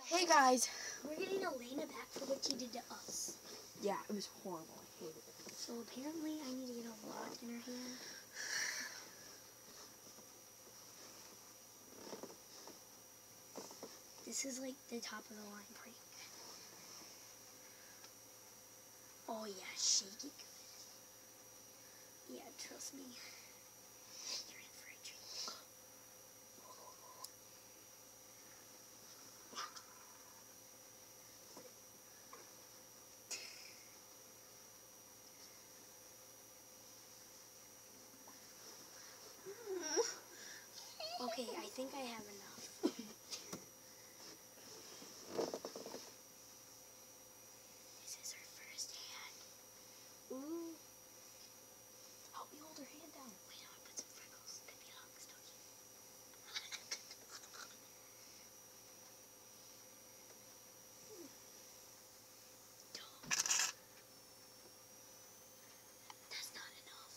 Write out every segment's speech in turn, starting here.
Hey guys. We're getting Elena back for what she did to us. Yeah, it was horrible. I hated it. So apparently I need to get a rock in her hand. This is like the top of the line prank. Oh yeah, shake it good. Yeah, trust me. You're in for a treat. Okay, I think I have enough. This is her first hand. Ooh. Help me hold her hand down. Wait, I want to put some freckles. Could be long story. That's not enough.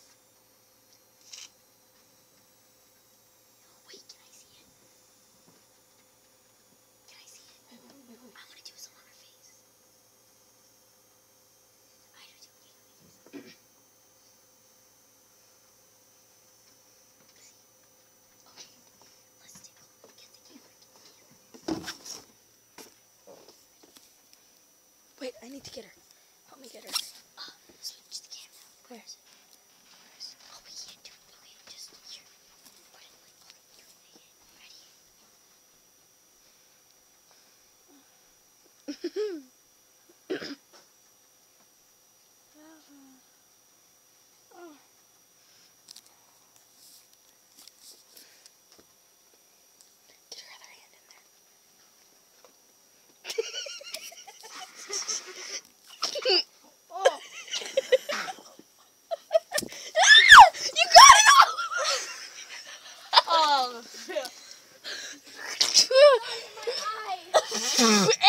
Wait, can I see it? Can I see it? Wait. I want to do some on her face. I do too. Okay. Let's take a look. Get the camera. Wait, I need to get her. Help me get her. Switch the camera. Where's? Oh, we can't do it. Okay, just here. Put it like, ready? Get her other hand in there. Oh! You got it all! Oh! My eye!